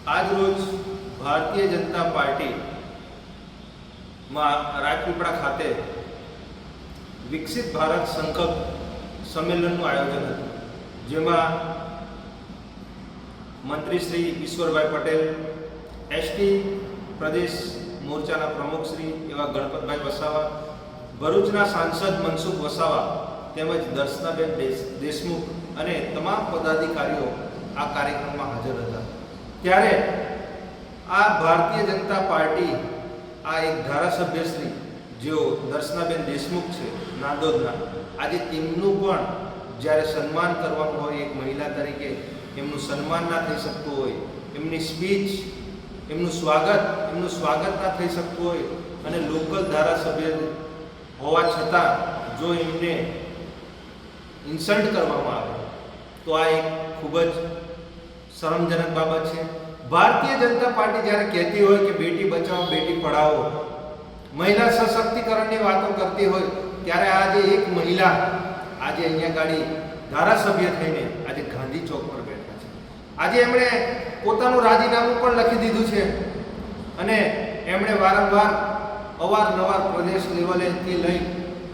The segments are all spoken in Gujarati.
આજ રોજ ભારતીય જનતા પાર્ટીમાં રાજપીપળા ખાતે વિકસિત ભારત સંકલ્પ સંમેલનનું આયોજન હતું, જેમાં મંત્રી શ્રી ઈશ્વરભાઈ પટેલ, એસટી પ્રદેશ મોરચાના પ્રમુખ શ્રી એવા ગણપતભાઈ વસાવા, ભરૂચના સાંસદ મનસુખ વસાવા તેમજ દર્શનાબેન દેશમુખ અને તમામ પદાધિકારીઓ આ કાર્યક્રમમાં હાજર હતા। ત્યારે આ ભારતીય જનતા પાર્ટી આ એક ધારાસભ્યશ્રી જેઓ દર્શનાબેન દેશમુખ છે નાંદોદના, આજે તેમનું પણ જ્યારે સન્માન કરવાનું હોય, એક મહિલા તરીકે એમનું સન્માન ના થઈ શકતું હોય, એમની સ્પીચ, એમનું સ્વાગત ના થઈ શકતું હોય અને લોકલ ધારાસભ્ય હોવા છતાં જો એમને ઇન્સલ્ટ કરવામાં આવે તો આ એક ખૂબ જ શરમજનક બાબત છે। ભારતીય જનતા પાર્ટી જ્યારે કહેતી હોય કે બેટી બચાવો બેટી પઢાઓ, મહિલા સશક્તિકરણની વાતો કરતી હોય, ત્યારે આજે એક મહિલા આજે અહીંયા ગાડી ધારાસભ્ય થઈને આજે ગાંધી ચોક પર બેઠા છે। આજે એમણે પોતાનું રાજીનામું પણ લખી દીધું છે અને એમણે વારંવાર અવારનવાર પ્રદેશ લેવલેથી લઈ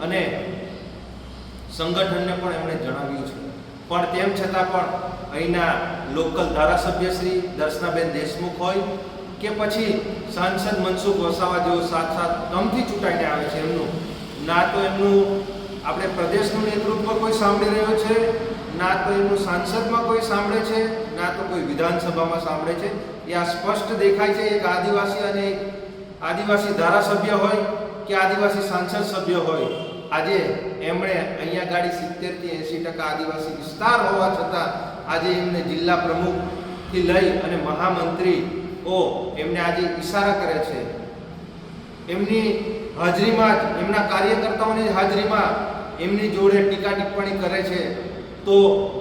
અને સંગઠનને પણ એમણે જણાવ્યું છે, પણ તેમ છતાં પણ અહીંના લોકલ ધારાસભ્ય શ્રી દર્શનાબેન દેશમુખ હોય કે પછી સાંસદ મનસુખ વસાવા જેઓ સાક્ષાત દમથી ચૂંટાઈને આવે છે, એમનું ના તો એમનું આપણે પ્રદેશનું નેતૃત્વ કોઈ સાંભળી રહ્યો છે, ના તો એમનું સાંસદમાં કોઈ સાંભળે છે, ના તો કોઈ વિધાનસભામાં સાંભળે છે। એ આ સ્પષ્ટ દેખાય છે, એક આદિવાસી અને એક આદિવાસી ધારાસભ્ય હોય કે આદિવાસી સાંસદ સભ્ય હોય, આજે એમણે અહીંયા ગાડી 70 થી 80% આદિવાસી વિસ્તાર હોવા છતાં આજે એમને જિલ્લા પ્રમુખથી લઈ અને મહામંત્રીઓ એમને આજે ઈશારા કરે છે। એમની હાજરીમાં જ, એમના કાર્યકર્તાઓની હાજરીમાં એમની જોડે ટીકા ટિપ્પણી કરે છે, તો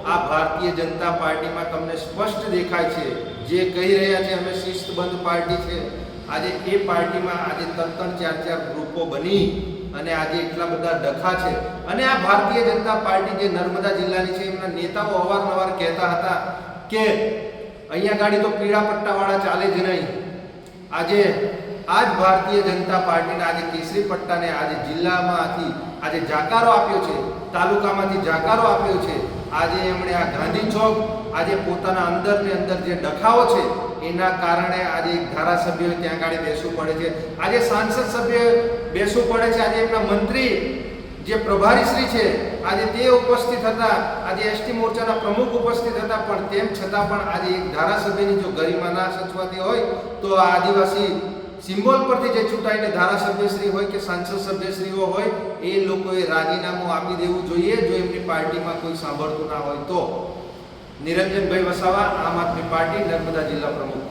આ ભારતીય જનતા પાર્ટીમાં તમને સ્પષ્ટ દેખાય છે જે કહી રહ્યા છે અમે શિસ્તબદ્ધ પાર્ટી છે, આજે એ પાર્ટીમાં આજે 3-4 ગ્રુપો બની અને આજે એટલા બધા ડખા છે। અને આ ભારતીય જનતા પાર્ટી જે નર્મદા જિલ્લાની છે, એમના નેતાઓ અવારનવાર કહેતા હતા કે અહીંયા ગાડી તો પીળા પટ્ટાવાળા ચાલે જ નહીં। આજે આ જ ભારતીય જનતા પાર્ટીને આજે કેસરી પટ્ટાને આજે જિલ્લામાંથી આજે જાકારો આપ્યો છે, તાલુકામાંથી જાકારો આપ્યો છે। આજે એમણે આ ગાંધી ચોક આજે પોતાના અંદર જે ડખાઓ છે એના કારણે આજે એક ધારાસભ્ય ત્યાં ગાડી બેસવું પડે છે, આજે સાંસદ સભ્ય બેસવું પડે છે, આજે એમના મંત્રી જે પ્રભારી શ્રી છે આજે તે ઉપસ્થિત હતા, આજે એસટી મોરચાના પ્રમુખ ઉપસ્થિત હતા, પણ તેમ છતાં પણ આજે એક ધારાસભ્યની જો ગરિમા ના સચવાતી હોય તો આ આદિવાસી સિમ્બોલ પરથી જે ચૂંટાઈને ધારાસભ્યશ્રી હોય કે સાંસદ સભ્યશ્રીઓ હોય એ લોકોએ રાજીનામું આપી દેવું જોઈએ જો એમની પાર્ટીમાં કોઈ સાંભળતું ના હોય તો। નિરંજનભાઈ વસાવા, આમ આદમી પાર્ટી, નર્મદા જિલ્લા પ્રમુખ।